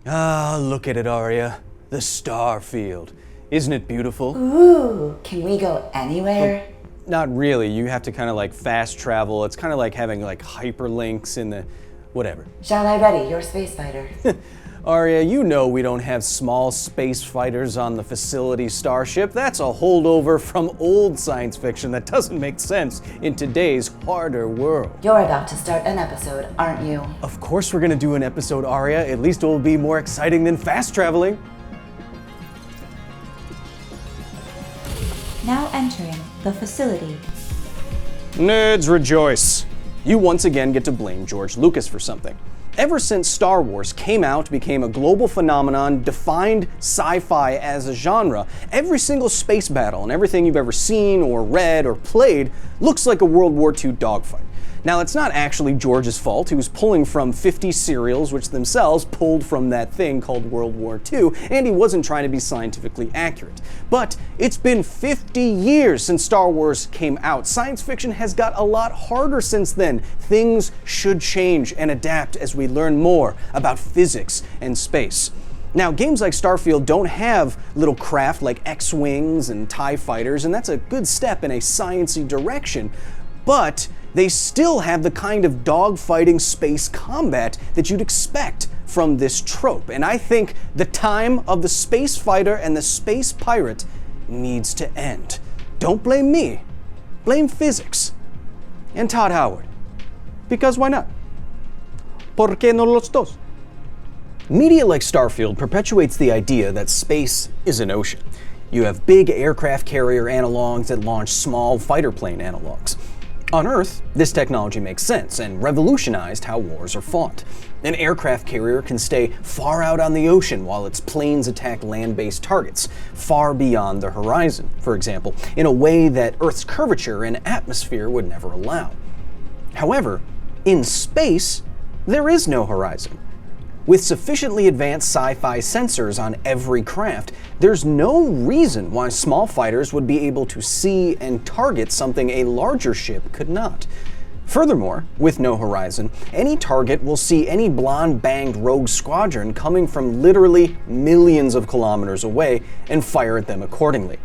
Ah, look at it, Arya. The star field. Isn't it beautiful? Ooh, can we go anywhere? Not really. You have to kind of like fast travel. It's kind of like having like hyperlinks in the whatever. Shall I ready your space fighter? Arya, you know we don't have small space fighters on the facility starship. That's a holdover from old science fiction that doesn't make sense in today's harder world. You're about to start an episode, aren't you? Of course we're gonna do an episode, Arya. At least it will be more exciting than fast traveling. Now entering the facility. Nerds rejoice. You once again get to blame George Lucas for something. Ever since Star Wars came out, became a global phenomenon, defined sci-fi as a genre, every single space battle and everything you've ever seen or read or played looks like a World War II dogfight. Now, it's not actually George's fault. He was pulling from 50 serials, which themselves pulled from that thing called World War II, and he wasn't trying to be scientifically accurate. But it's been 50 years since Star Wars came out. Science fiction has got a lot harder since then. Things should change and adapt as we learn more about physics and space. Now, games like Starfield don't have little craft like X-Wings and TIE fighters, and that's a good step in a science-y direction, but they still have the kind of dogfighting space combat that you'd expect from this trope. And I think the time of the space fighter and the space pirate needs to end. Don't blame me, blame physics and Todd Howard. Because why not? ¿Por qué no los dos? Media like Starfield perpetuates the idea that space is an ocean. You have big aircraft carrier analogs that launch small fighter plane analogs. On Earth, this technology makes sense and revolutionized how wars are fought. An aircraft carrier can stay far out on the ocean while its planes attack land-based targets, far beyond the horizon, for example, in a way that Earth's curvature and atmosphere would never allow. However, in space, there is no horizon. With sufficiently advanced sci-fi sensors on every craft, there's no reason why small fighters would be able to see and target something a larger ship could not. Furthermore, with no horizon, any target will see any blonde-banged rogue squadron coming from literally millions of kilometers away and fire at them accordingly.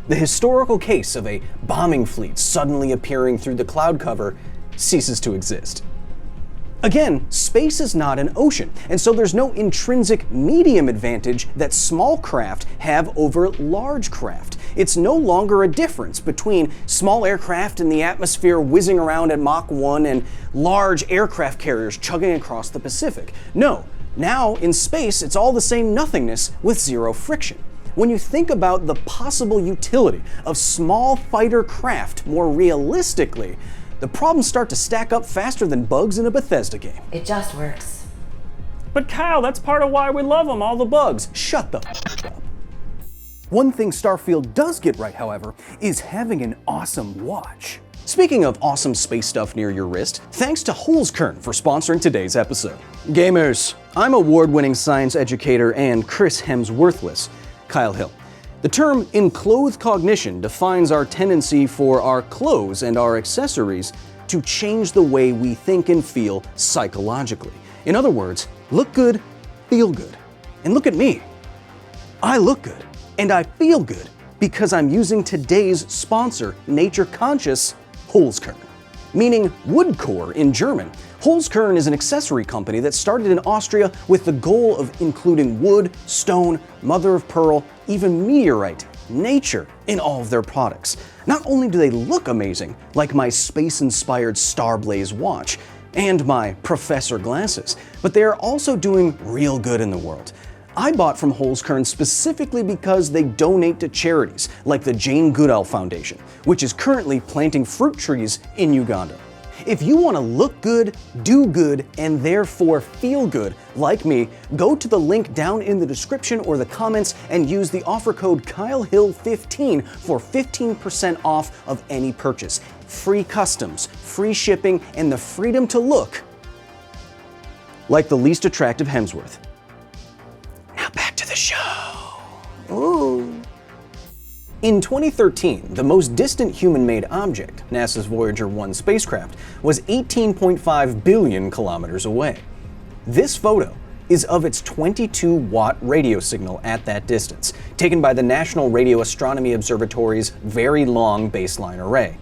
The historical case of a bombing fleet suddenly appearing through the cloud cover ceases to exist. Again, space is not an ocean, and so there's no intrinsic medium advantage that small craft have over large craft. It's no longer a difference between small aircraft in the atmosphere whizzing around at Mach 1 and large aircraft carriers chugging across the Pacific. No, now in space it's all the same nothingness with zero friction. When you think about the possible utility of small fighter craft more realistically, the problems start to stack up faster than bugs in a Bethesda game. It just works. But Kyle, that's part of why we love them, all the bugs. Shut the f up. One thing Starfield does get right, however, is having an awesome watch. Speaking of awesome space stuff near your wrist, thanks to Holzkern for sponsoring today's episode. Gamers, I'm award-winning science educator and Chris Hemsworthless, Kyle Hill. The term enclothed cognition defines our tendency for our clothes and our accessories to change the way we think and feel psychologically. In other words, look good, feel good. And look at me. I look good and I feel good because I'm using today's sponsor, Nature Conscious Holzkern, meaning wood core in German. Holzkern is an accessory company that started in Austria with the goal of including wood, stone, mother of pearl, even meteorite, nature in all of their products. Not only do they look amazing, like my space-inspired Starblaze watch and my Professor glasses, but they are also doing real good in the world. I bought from Holzkern specifically because they donate to charities like the Jane Goodall Foundation, which is currently planting fruit trees in Uganda. If you want to look good, do good, and therefore feel good, like me, go to the link down in the description or the comments and use the offer code KyleHill15 for 15% off of any purchase. Free customs, free shipping, and the freedom to look like the least attractive Hemsworth. Now back to the show. Ooh. In 2013, the most distant human-made object, NASA's Voyager 1 spacecraft, was 18.5 billion kilometers away. This photo is of its 22-watt radio signal at that distance, taken by the National Radio Astronomy Observatory's Very Long Baseline Array.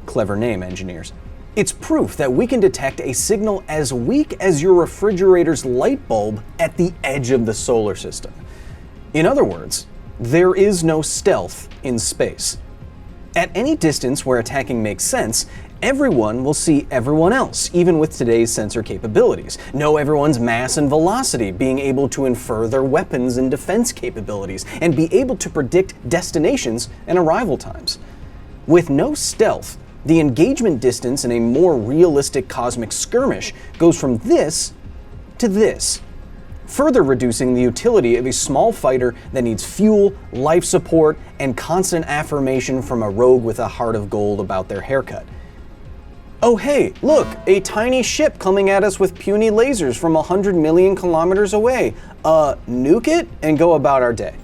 Clever name, engineers. It's proof that we can detect a signal as weak as your refrigerator's light bulb at the edge of the solar system. In other words, there is no stealth in space. At any distance where attacking makes sense, everyone will see everyone else, even with today's sensor capabilities, know everyone's mass and velocity, being able to infer their weapons and defense capabilities, and be able to predict destinations and arrival times. With no stealth, the engagement distance in a more realistic cosmic skirmish goes from this to this, further reducing the utility of a small fighter that needs fuel, life support, and constant affirmation from a rogue with a heart of gold about their haircut. Oh hey, look, a tiny ship coming at us with puny lasers from 100 million kilometers away. Nuke it and go about our day.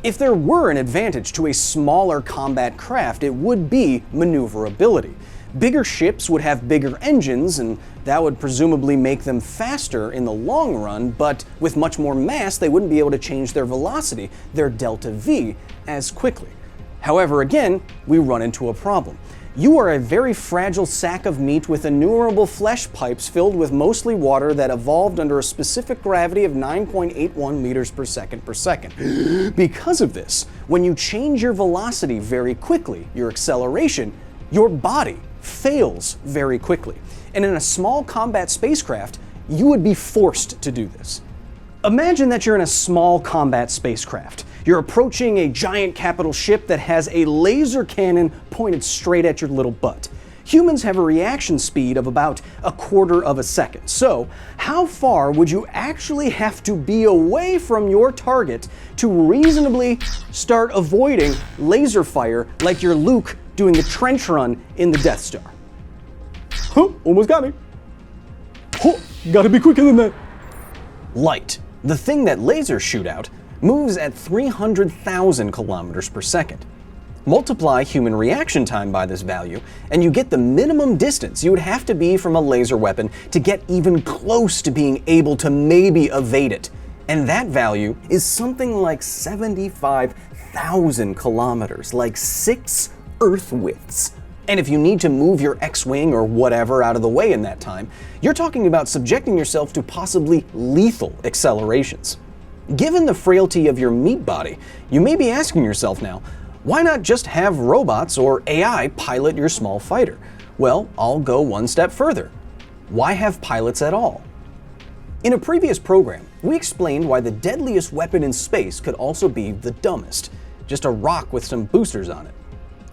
If there were an advantage to a smaller combat craft, it would be maneuverability. Bigger ships would have bigger engines, and that would presumably make them faster in the long run, but with much more mass, they wouldn't be able to change their velocity, their delta V, as quickly. However, again, we run into a problem. You are a very fragile sack of meat with innumerable flesh pipes filled with mostly water that evolved under a specific gravity of 9.81 meters per second per second. Because of this, when you change your velocity very quickly, your acceleration, your body fails very quickly. And in a small combat spacecraft, you would be forced to do this. Imagine that you're in a small combat spacecraft. You're approaching a giant capital ship that has a laser cannon pointed straight at your little butt. Humans have a reaction speed of about a quarter of a second. So, how far would you actually have to be away from your target to reasonably start avoiding laser fire like you're Luke doing the trench run in the Death Star? Almost got me. Gotta be quicker than that. Light, the thing that lasers shoot out, moves at 300,000 kilometers per second. Multiply human reaction time by this value, and you get the minimum distance you would have to be from a laser weapon to get even close to being able to maybe evade it. And that value is something like 75,000 kilometers, like 6 Earth widths. And if you need to move your X-Wing or whatever out of the way in that time, you're talking about subjecting yourself to possibly lethal accelerations. Given the frailty of your meat body, you may be asking yourself now, why not just have robots or AI pilot your small fighter? Well, I'll go one step further. Why have pilots at all? In a previous program, we explained why the deadliest weapon in space could also be the dumbest, just a rock with some boosters on it.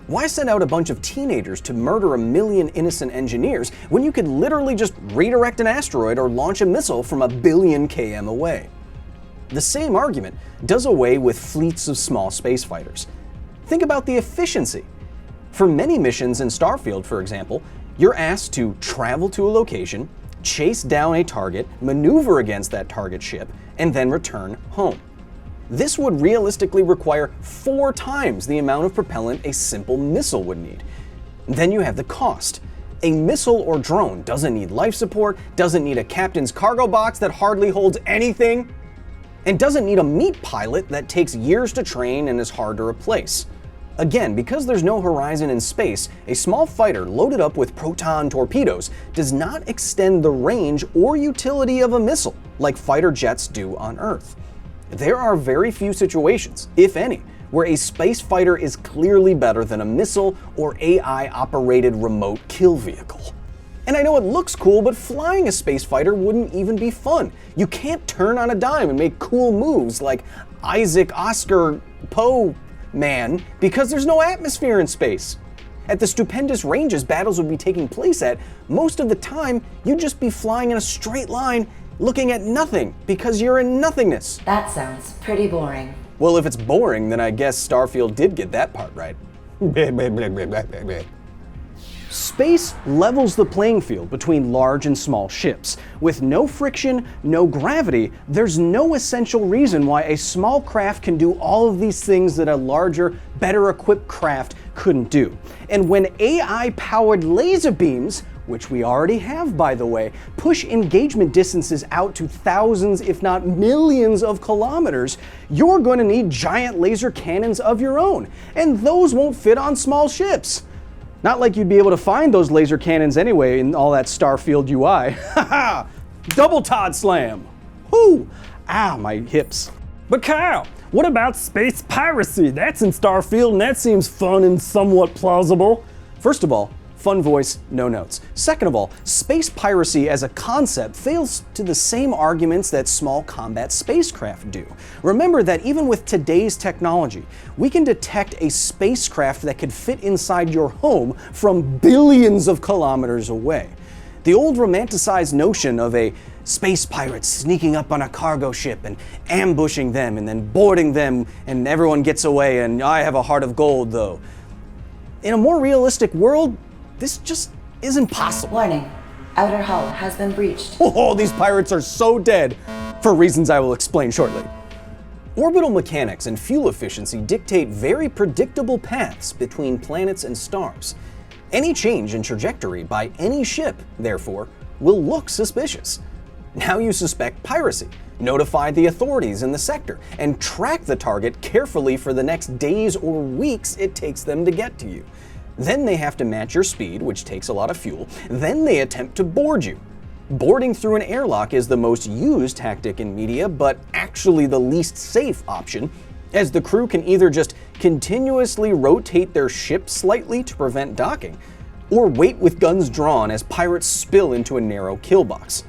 Why send out a bunch of teenagers to murder 1 million innocent engineers when you could literally just redirect an asteroid or launch a missile from 1 billion km away? The same argument does away with fleets of small space fighters. Think about the efficiency. For many missions in Starfield, for example, you're asked to travel to a location, chase down a target, maneuver against that target ship, and then return home. This would realistically require 4 times the amount of propellant a simple missile would need. Then you have the cost. A missile or drone doesn't need life support, doesn't need a captain's cargo box that hardly holds anything, and doesn't need a meat pilot that takes years to train and is hard to replace. Again, because there's no horizon in space, a small fighter loaded up with proton torpedoes does not extend the range or utility of a missile like fighter jets do on Earth. There are very few situations, if any, where a space fighter is clearly better than a missile or AI-operated remote kill vehicle. And I know it looks cool, but flying a space fighter wouldn't even be fun. You can't turn on a dime and make cool moves like Isaac Oscar Poe Man because there's no atmosphere in space. At the stupendous ranges battles would be taking place at, most of the time you'd just be flying in a straight line looking at nothing because you're in nothingness. That sounds pretty boring. Well, if it's boring, then I guess Starfield did get that part right. Space levels the playing field between large and small ships. With no friction, no gravity, there's no essential reason why a small craft can do all of these things that a larger, better equipped craft couldn't do. And when AI-powered laser beams which we already have by the way, push engagement distances out to thousands if not millions of kilometers, you're going to need giant laser cannons of your own, and those won't fit on small ships. Not like you'd be able to find those laser cannons anyway in all that Starfield UI. Haha! Double Todd Slam! Whoo! Ah, my hips. But Kyle, what about space piracy? That's in Starfield and that seems fun and somewhat plausible. First of all, fun voice, no notes. Second of all, space piracy as a concept fails to the same arguments that small combat spacecraft do. Remember that even with today's technology, we can detect a spacecraft that could fit inside your home from billions of kilometers away. The old romanticized notion of a space pirate sneaking up on a cargo ship and ambushing them and then boarding them and everyone gets away and I have a heart of gold though. In a more realistic world, this just isn't possible. Warning. Outer hull has been breached. Oh, these pirates are so dead, for reasons I will explain shortly. Orbital mechanics and fuel efficiency dictate very predictable paths between planets and stars. Any change in trajectory by any ship, therefore, will look suspicious. Now you suspect piracy, notify the authorities in the sector, and track the target carefully for the next days or weeks it takes them to get to you. Then they have to match your speed, which takes a lot of fuel. Then they attempt to board you. Boarding through an airlock is the most used tactic in media, but actually the least safe option, as the crew can either just continuously rotate their ship slightly to prevent docking, or wait with guns drawn as pirates spill into a narrow kill box.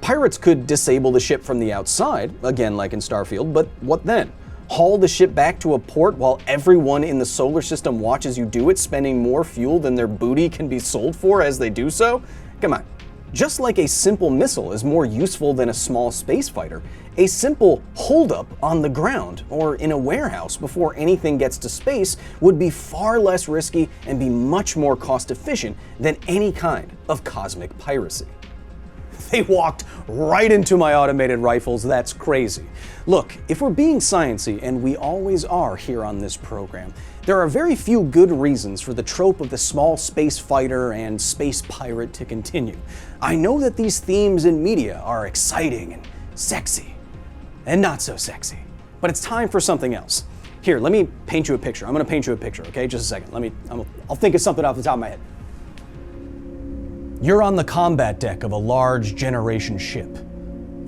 Pirates could disable the ship from the outside, again like in Starfield, but what then? Haul the ship back to a port while everyone in the solar system watches you do it, spending more fuel than their booty can be sold for as they do so? Come on. Just like a simple missile is more useful than a small space fighter, a simple holdup on the ground or in a warehouse before anything gets to space would be far less risky and be much more cost efficient than any kind of cosmic piracy. They walked right into my automated rifles, that's crazy. Look, if we're being sciencey, and we always are here on this program, there are very few good reasons for the trope of the small space fighter and space pirate to continue. I know that these themes in media are exciting and sexy, and not so sexy, but it's time for something else. Here, let me paint you a picture. I'm gonna paint you a picture, okay? Just a second. I'll think of something off the top of my head. You're on the combat deck of a large generation ship.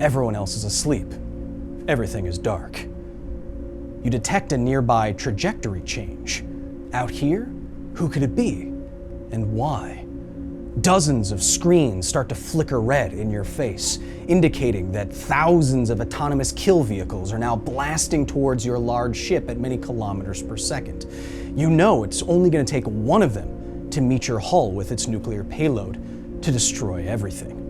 Everyone else is asleep. Everything is dark. You detect a nearby trajectory change. Out here, who could it be? And why? Dozens of screens start to flicker red in your face, indicating that thousands of autonomous kill vehicles are now blasting towards your large ship at many kilometers per second. You know it's only going to take one of them to meet your hull with its nuclear payload to destroy everything.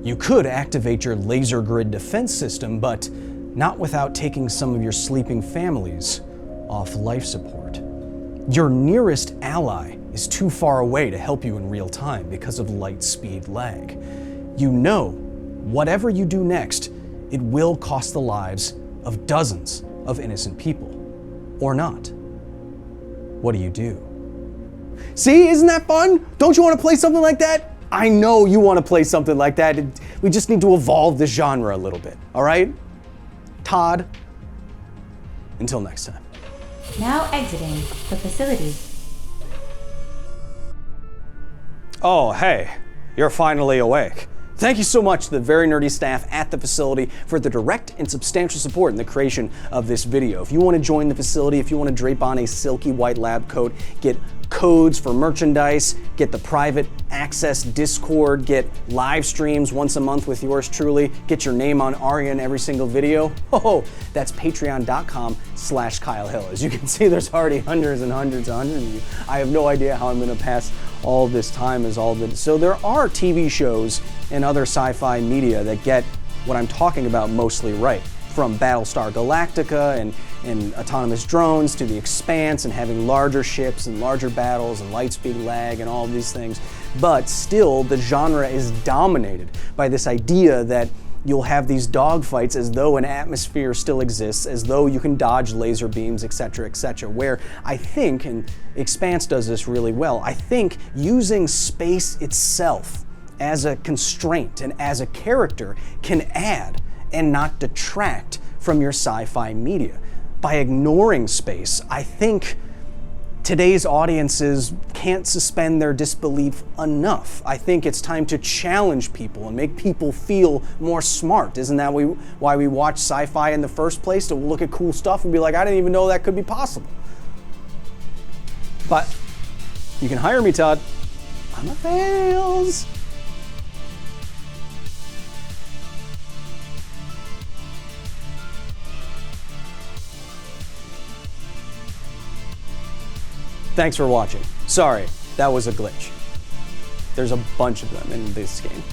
You could activate your laser grid defense system, but not without taking some of your sleeping families off life support. Your nearest ally is too far away to help you in real time because of light speed lag. You know, whatever you do next, it will cost the lives of dozens of innocent people. Or not. What do you do? See, isn't that fun? Don't you want to play something like that? I know you want to play something like that. We just need to evolve the genre a little bit, all right? Todd, until next time. Now exiting the facility. Oh, hey, you're finally awake. Thank you so much to the very nerdy staff at the facility for the direct and substantial support in the creation of this video. If you want to join the facility, if you want to drape on a silky white lab coat, get codes for merchandise, get the private access Discord, get live streams once a month with yours truly, get your name on Aria in every single video, that's patreon.com/Kyle Hill. As you can see, there's already hundreds and hundreds and hundreds of you. I have no idea how I'm going to pass all this time as all the... So there are TV shows and other sci-fi media that get what I'm talking about mostly right. From Battlestar Galactica and autonomous drones to The Expanse and having larger ships and larger battles and light speed lag and all of these things. But still, the genre is dominated by this idea that you'll have these dogfights as though an atmosphere still exists, as though you can dodge laser beams, etc., where I think, and Expanse does this really well, I think using space itself as a constraint and as a character can add and not detract from your sci-fi media. By ignoring space, I think today's audiences can't suspend their disbelief enough. I think it's time to challenge people and make people feel more smart. Isn't that why we watch sci-fi in the first place? To look at cool stuff and be like, I didn't even know that could be possible. But you can hire me, Todd. I'm a fails. Thanks for watching. Sorry, that was a glitch. There's a bunch of them in this game.